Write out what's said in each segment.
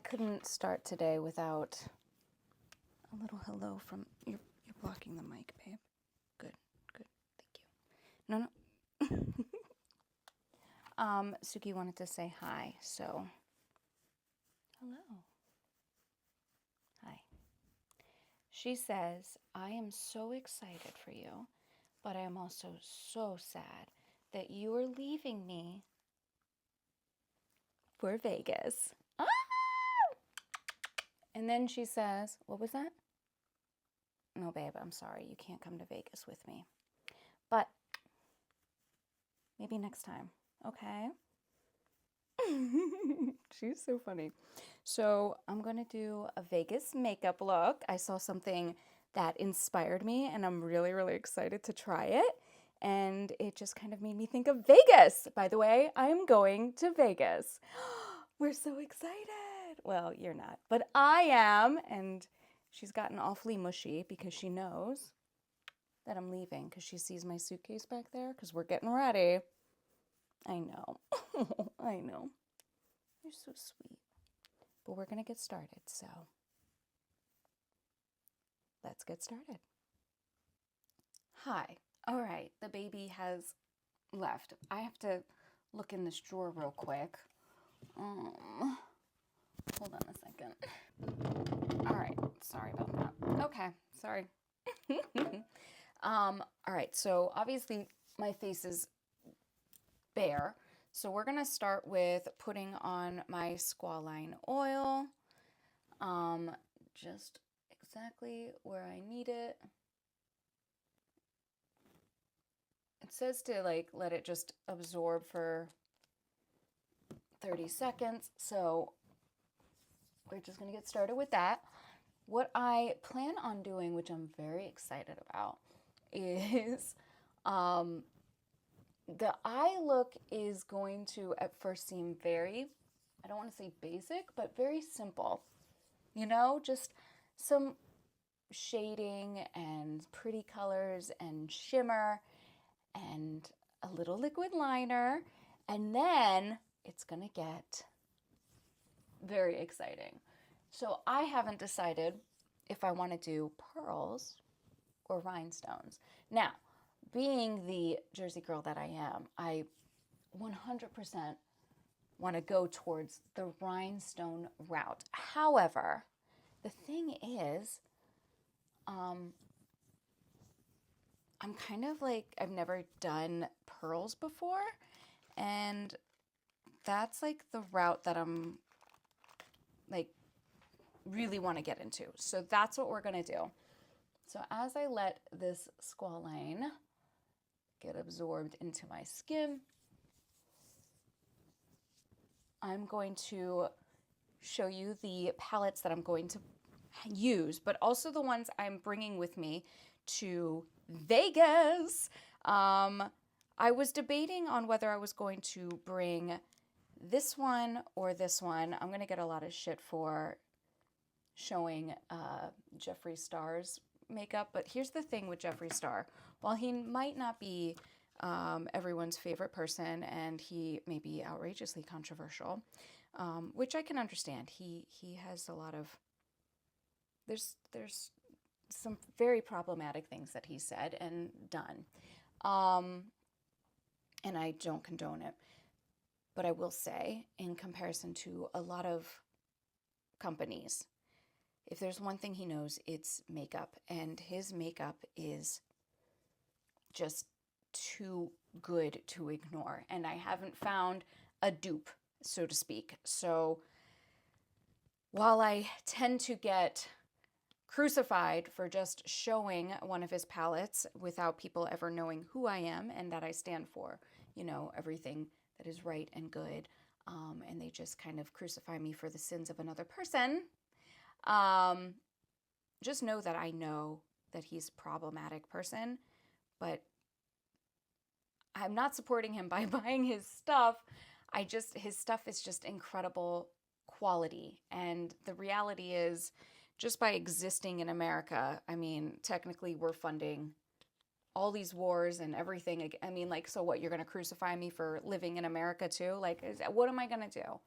couldn't start today without a little hello from you're blocking the mic, babe. Good, thank you. No. Suki wanted to say hi, so hello. Hi. She says, I am so excited for you, but I am also so sad that you are leaving me for Vegas. Ah! And then she says, what was that? No, babe, I'm sorry. You can't come to Vegas with me. But maybe next time, okay? She's so funny. So I'm going to do a Vegas makeup look. I saw something that inspired me, and I'm really, really excited to try it. And it just kind of made me think of Vegas. By the way, I am going to Vegas. We're so excited. Well, you're not, but I am. And she's gotten awfully mushy because she knows that I'm leaving because she sees my suitcase back there because we're getting ready. I know. I know. You're so sweet. But we're going to get started, so let's get started. Hi. All right, the baby has left. I have to look in this drawer real quick. Hold on a second. All right, sorry about that. Okay, sorry. All right, so obviously my face is bare. So we're going to start with putting on my squalane oil, just exactly where I need it. It says to let it just absorb for 30 seconds. So we're just going to get started with that. What I plan on doing, which I'm very excited about, is the eye look is going to at first seem very, I don't want to say basic, but very simple. You know, just some shading and pretty colors and shimmer and a little liquid liner. And then it's going to get very exciting. So I haven't decided if I want to do pearls or rhinestones. Now, being the Jersey girl that I am, I 100% want to go towards the rhinestone route. However, the thing is, I'm kind of I've never done pearls before, and that's the route that I'm really want to get into. So that's what we're going to do. So as I let this squalane get absorbed into my skin, I'm going to show you the palettes that I'm going to use, but also the ones I'm bringing with me to Vegas. I was debating on whether I was going to bring this one or this one. I'm going to get a lot of shit for showing Jeffree Star's makeup, but here's the thing with Jeffree Star. While he might not be everyone's favorite person, and he may be outrageously controversial, which I can understand. He has a lot of there's some very problematic things that he said and done, and I don't condone it. But I will say, in comparison to a lot of companies, if there's one thing he knows, it's makeup, and his makeup is just too good to ignore, and I haven't found a dupe, so to speak. So while I tend to get crucified for just showing one of his palettes without people ever knowing who I am and that I stand for, everything that is right and good, and they just kind of crucify me for the sins of another person, just know that I know that he's a problematic person, but I'm not supporting him by buying his stuff. His stuff is just incredible quality. And the reality is, just by existing in America, I mean, technically we're funding all these wars and everything. I mean, so what, you're going to crucify me for living in America too? What am I going to do?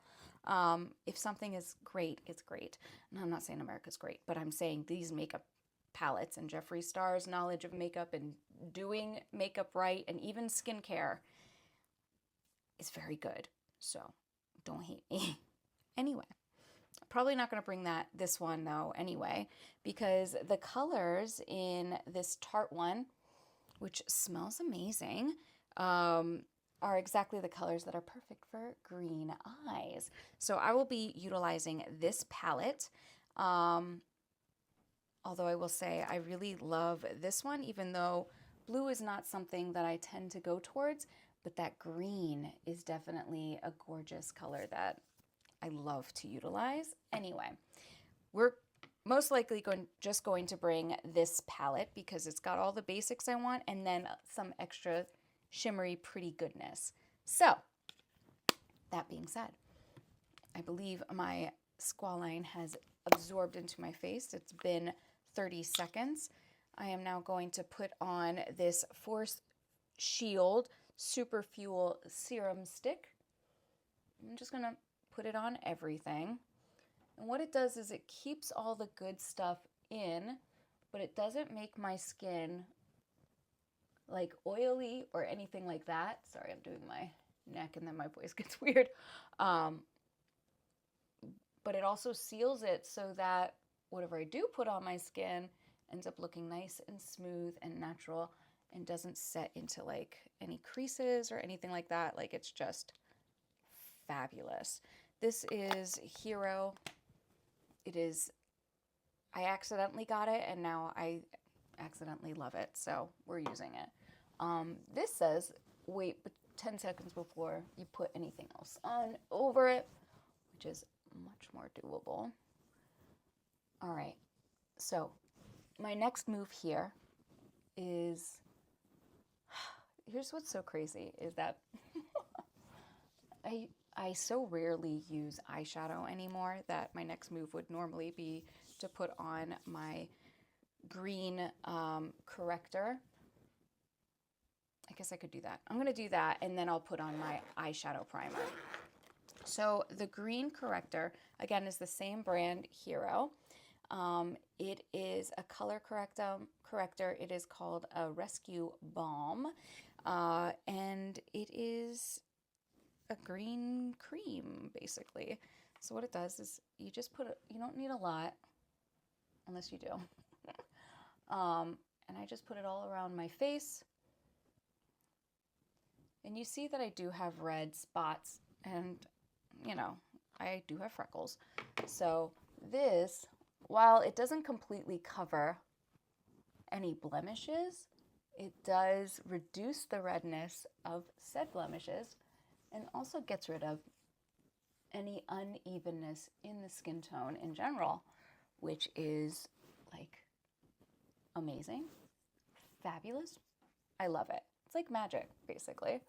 If something is great, it's great. And I'm not saying America's great, but I'm saying these makeup palettes and Jeffree Star's knowledge of makeup and doing makeup right and even skincare is very good. So don't hate me. Anyway, probably not going to bring this one though anyway, because the colors in this Tarte one, which smells amazing, are exactly the colors that are perfect for green eyes. So I will be utilizing this palette. Although I will say I really love this one, even though blue is not something that I tend to go towards, but that green is definitely a gorgeous color that I love to utilize. Anyway, we're most likely just going to bring this palette because it's got all the basics I want and then some extra shimmery pretty goodness. So that being said, I believe my squalane has absorbed into my face. It's been 30 seconds. I am now going to put on this Force Shield Super Fuel Serum Stick. I'm just going to put it on everything. And what it does is it keeps all the good stuff in, but it doesn't make my skin like oily or anything like that. Sorry, I'm doing my neck and then my voice gets weird. But it also seals it so that whatever I do put on my skin ends up looking nice and smooth and natural and doesn't set into like any creases or anything like that. Like it's just fabulous. This is Hero. I accidentally got it and now I accidentally love it. So we're using it. This says wait 10 seconds before you put anything else on over it, which is much more doable. All right, so my next move here is, here's what's so crazy is that I so rarely use eyeshadow anymore that my next move would normally be to put on my green corrector. I guess I could do that. I'm gonna do that and then I'll put on my eyeshadow primer. So the green corrector, again, is the same brand, Hero. It is a color corrector. It is called a Rescue Balm, and it is a green cream, basically. So what it does is you just you don't need a lot, unless you do. And I just put it all around my face. And you see that I do have red spots and, you know, I do have freckles. So this, while it doesn't completely cover any blemishes, it does reduce the redness of said blemishes and also gets rid of any unevenness in the skin tone in general, which is like amazing, fabulous. I love it. It's like magic, basically.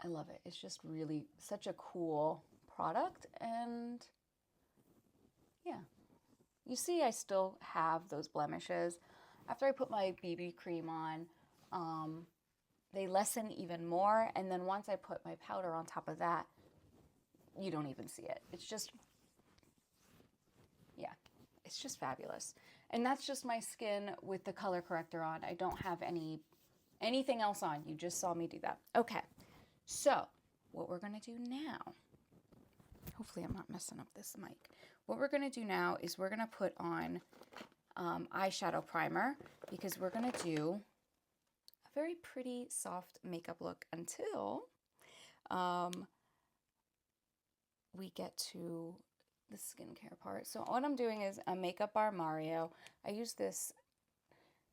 I love it. It's just really such a cool product. And yeah, you see I still have those blemishes. After I put my BB cream on, they lessen even more. And then once I put my powder on top of that, you don't even see it. It's just, yeah, it's just fabulous. And that's just my skin with the color corrector on. I don't have anything else on. You just saw me do that. Okay, so what we're gonna do now, hopefully I'm not messing up this mic. What we're gonna do now is we're gonna put on eyeshadow primer because we're gonna do a very pretty soft makeup look until we get to the skincare part. So what I'm doing is a Makeup Bar Mario. I use this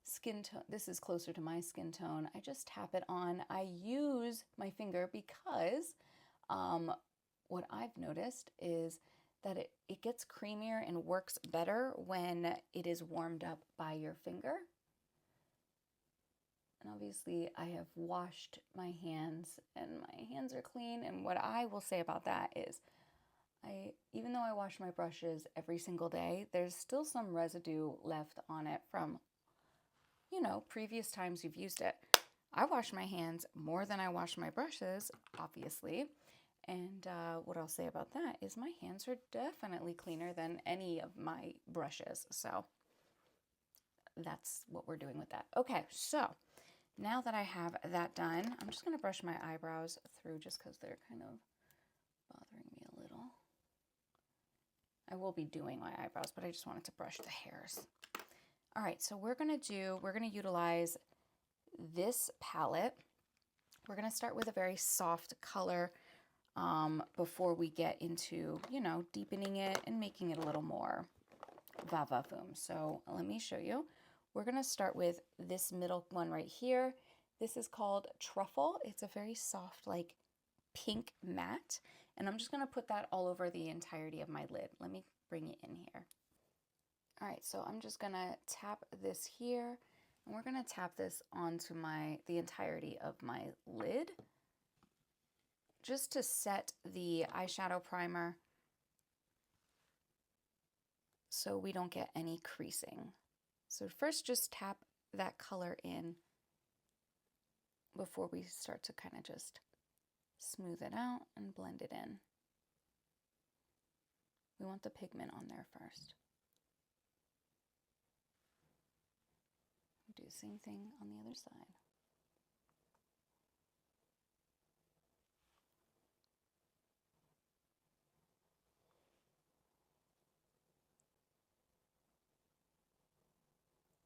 skin tone. This is closer to my skin tone. I just tap it on. I use my finger because what I've noticed is that it gets creamier and works better when it is warmed up by your finger. And obviously I have washed my hands and my hands are clean. And what I will say about that is even though I wash my brushes every single day, there's still some residue left on it from, you know, previous times you've used it. I wash my hands more than I wash my brushes, obviously. And what I'll say about that is my hands are definitely cleaner than any of my brushes. So that's what we're doing with that. Okay, so now that I have that done, I'm just going to brush my eyebrows through just because they're kind of bothering me a little. I will be doing my eyebrows, but I just wanted to brush the hairs. All right, so we're going to utilize this palette. We're going to start with a very soft color before we get into, you know, deepening it and making it a little more va-va-voom. So let me show you. We're going to start with this middle one right here. This is called Truffle. It's a very soft, like pink matte. And I'm just going to put that all over the entirety of my lid. Let me bring it in here. All right, so I'm just going to tap this here. And we're going to tap this onto the entirety of my lid, just to set the eyeshadow primer so we don't get any creasing. So first just tap that color in before we start to kind of just smooth it out and blend it in. We want the pigment on there first. Do the same thing on the other side.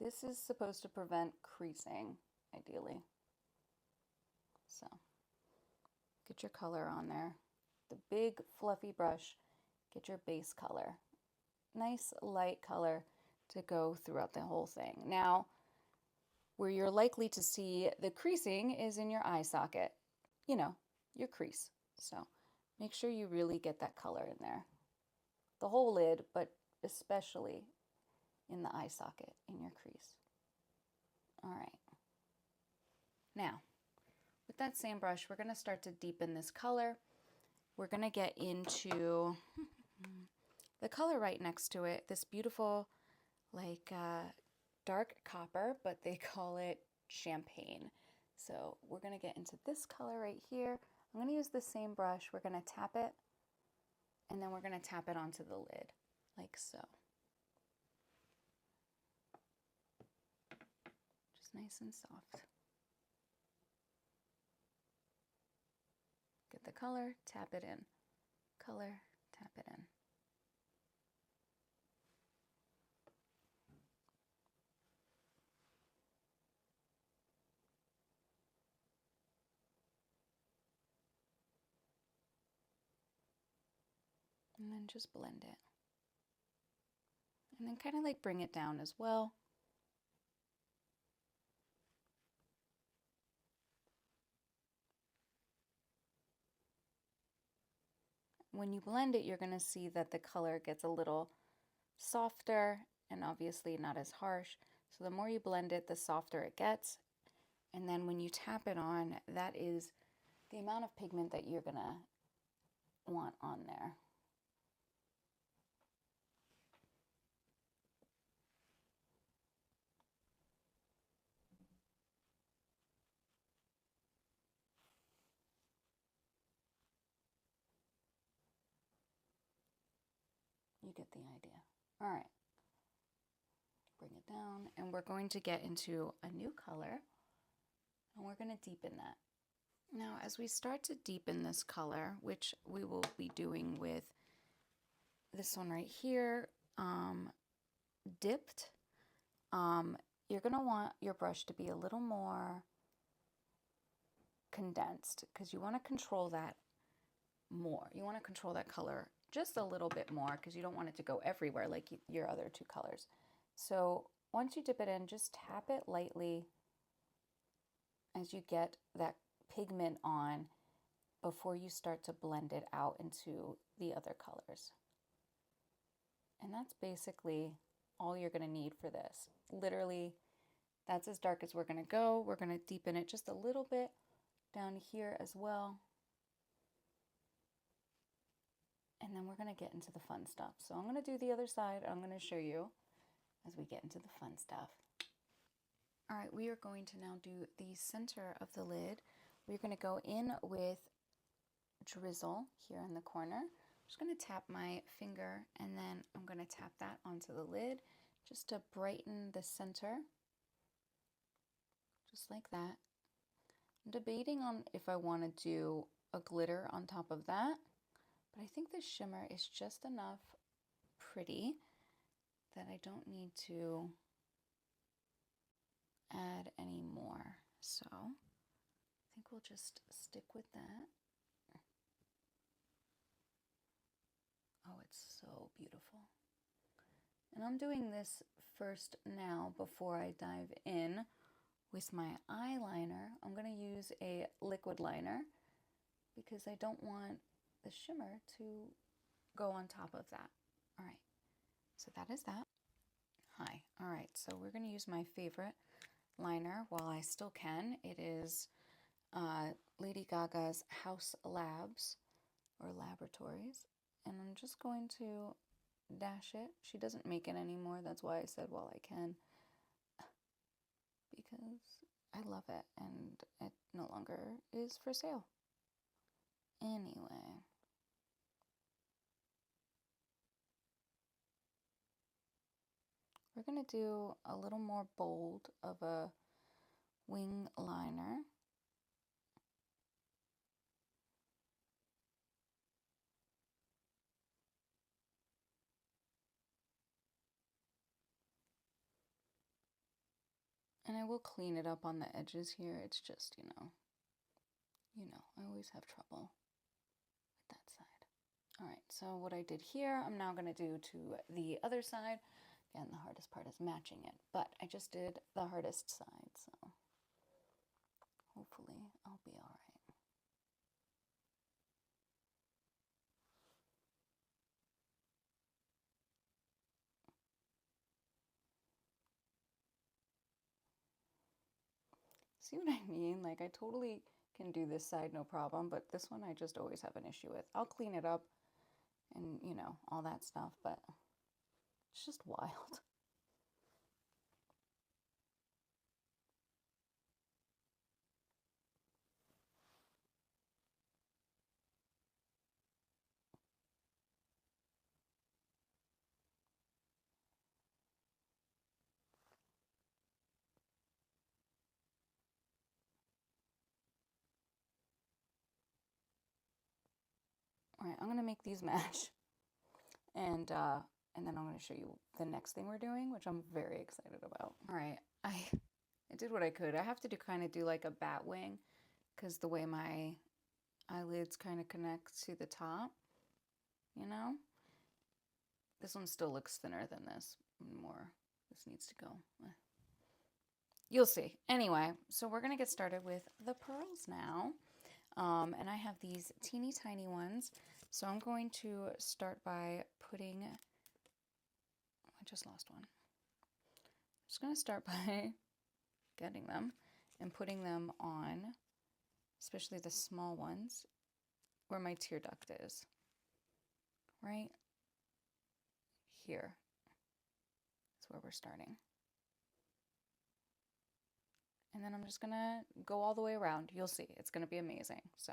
This is supposed to prevent creasing, ideally. So, get your color on there. The big fluffy brush, get your base color. Nice light color to go throughout the whole thing. Now, where you're likely to see the creasing is in your eye socket. You know, your crease. So, make sure you really get that color in there. The whole lid, but especially in the eye socket, in your crease. All right. Now, with that same brush, we're going to start to deepen this color. We're going to get into the color right next to it, this beautiful, like, dark copper, but they call it champagne. So we're going to get into this color right here. I'm going to use the same brush. We're going to tap it, and then we're going to tap it onto the lid, like so. Just nice and soft. Get the color, tap it in. Color, tap it in. And then just blend it. And then kind of like bring it down as well. When you blend it, you're going to see that the color gets a little softer and obviously not as harsh. So the more you blend it, the softer it gets. And then when you tap it on, that is the amount of pigment that you're going to want on there. You get the idea. All right. Bring it down, and we're going to get into a new color, and we're going to deepen that. Now, as we start to deepen this color, which we will be doing with this one right here, dipped, you're going to want your brush to be a little more condensed because you want to control that more. You want to control that color just a little bit more because you don't want it to go everywhere like your other two colors. So once you dip it in, just tap it lightly as you get that pigment on before you start to blend it out into the other colors. And that's basically all you're going to need for this. Literally, that's as dark as we're going to go. We're going to deepen it just a little bit down here as well. And then we're going to get into the fun stuff. So I'm going to do the other side. I'm going to show you as we get into the fun stuff. All right, we are going to now do the center of the lid. We're going to go in with drizzle here in the corner. I'm just going to tap my finger and then I'm going to tap that onto the lid just to brighten the center, just like that. I'm debating on if I want to do a glitter on top of that, but I think the shimmer is just enough pretty that I don't need to add any more. So I think we'll just stick with that. Oh, it's so beautiful. And I'm doing this first now before I dive in with my eyeliner. I'm going to use a liquid liner because I don't want the shimmer to go on top of that. All right, so that is that. Hi. All right, so we're going to use my favorite liner while I still can. It is Lady Gaga's House Labs or Laboratories, and I'm just going to dash it. She doesn't make it anymore, that's why I said while I can, because I love it and it no longer is for sale. Anyway, we're going to do a little more bold of a wing liner. And I will clean it up on the edges here. It's just, you know, I always have trouble with that side. All right, so what I did here, I'm now going to do to the other side. Again, the hardest part is matching it, but I just did the hardest side, so hopefully I'll be all right. See what I mean? Like, I totally can do this side no problem, but this one I just always have an issue with. I'll clean it up and, you know, all that stuff, but it's just wild. All right, I'm going to make these match, and then I'm going to show you the next thing we're doing, which I'm very excited about. All right, I did what I could. I have to kind of do like a bat wing because the way my eyelids kind of connect to the top, you know? This one still looks thinner than this. More, this needs to go. You'll see. Anyway, so we're going to get started with the pearls now. And I have these teeny tiny ones. So I'm going to start by putting, I just lost one. I'm just going to start by getting them and putting them on, especially the small ones, where my tear duct is. Right here is where we're starting. And then I'm just going to go all the way around. You'll see. It's going to be amazing. So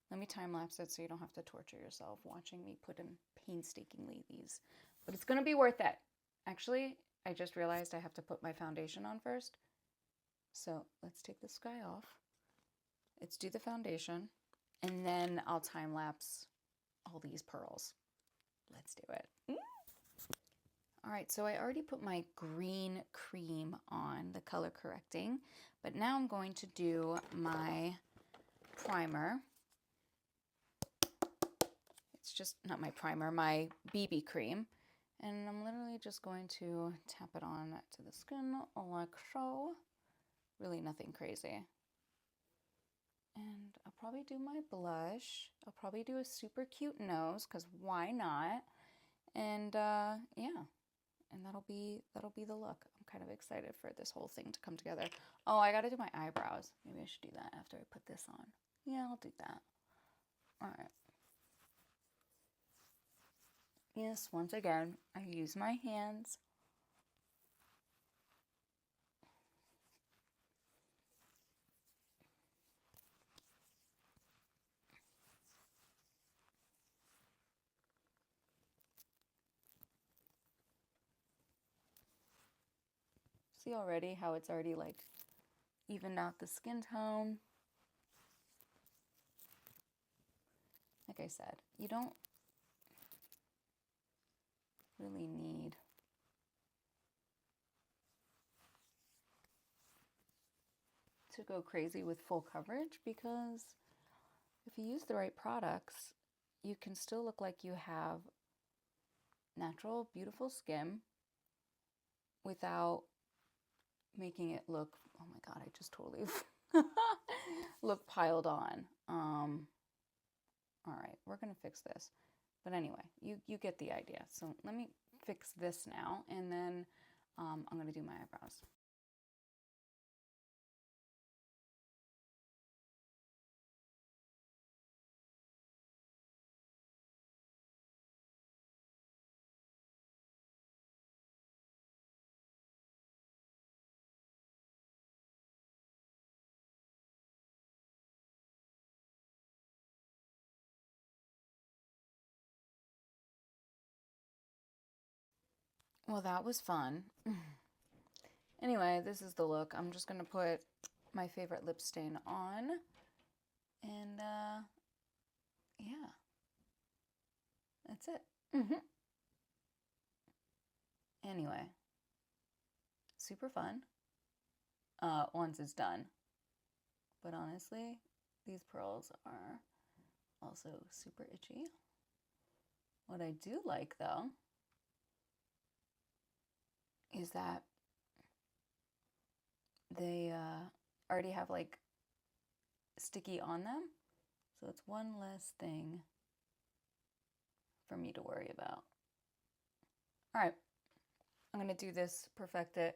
let me time lapse it so you don't have to torture yourself watching me put in painstakingly these. But it's going to be worth it. Actually, I just realized I have to put my foundation on first. So let's take this guy off. Let's do the foundation. And then I'll time lapse all these pearls. Let's do it. All right, so I already put my green cream on, the color correcting, but now I'm going to do my primer. It's just not my primer, my BB cream. And I'm literally just going to tap it on to the skin like so. Really nothing crazy. And I'll probably do my blush. I'll probably do a super cute nose, because why not? And yeah. And that'll be the look. I'm kind of excited for this whole thing to come together. Oh, I gotta do my eyebrows. Maybe I should do that after I put this on. Yeah, I'll do that. All right. Yes, once again, I use my hands. See already how it's already like evened out the skin tone. Like I said, you don't really need to go crazy with full coverage, because if you use the right products, you can still look like you have natural, beautiful skin without making it look, oh my God, I just totally look piled on. All right, we're gonna fix this. But anyway, you get the idea. So let me fix this now, and then I'm gonna do my eyebrows. Well, that was fun. Anyway, this is the look. I'm just gonna put my favorite lip stain on, and yeah, that's it. Anyway, super fun. Once it's done. But honestly, these pearls are also super itchy. What I do like though is that they already have like sticky on them. So it's one less thing for me to worry about. All right, I'm gonna do this, perfect it.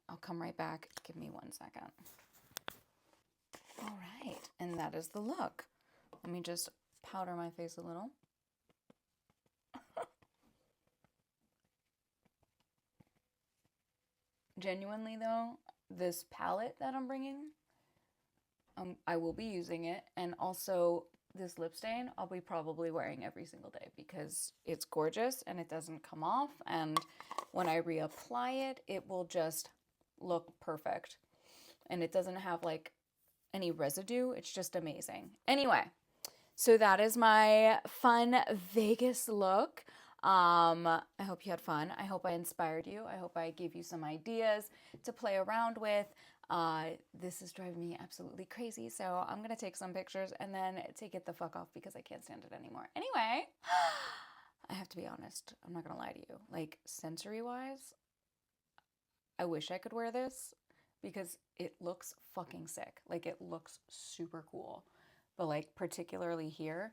I'll come right back. Give me 1 second. All right, and that is the look. Let me just powder my face a little. Genuinely though, this palette that I'm bringing, I will be using it, and also this lip stain I'll be probably wearing every single day because it's gorgeous and it doesn't come off, and when I reapply it, it will just look perfect, and it doesn't have like any residue. It's just amazing. Anyway, so that is my fun Vegas look. I hope you had fun. I hope I inspired you. I hope I gave you some ideas to play around with. This is driving me absolutely crazy, so I'm gonna take some pictures and then take it the fuck off because I can't stand it anymore. Anyway, I have to be honest. I'm not gonna lie to you. Like, sensory-wise, I wish I could wear this because it looks fucking sick. Like, it looks super cool. But like, particularly here,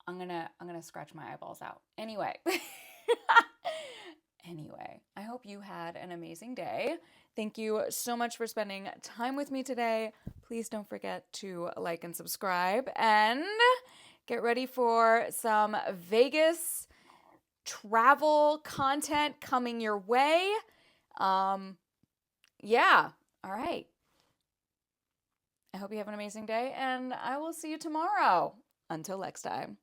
I'm gonna scratch my eyeballs out. Anyway. Anyway, I hope you had an amazing day. Thank you so much for spending time with me today. Please don't forget to like and subscribe, and get ready for some Vegas travel content coming your way. Yeah. All right. I hope you have an amazing day, and I will see you tomorrow. Until next time.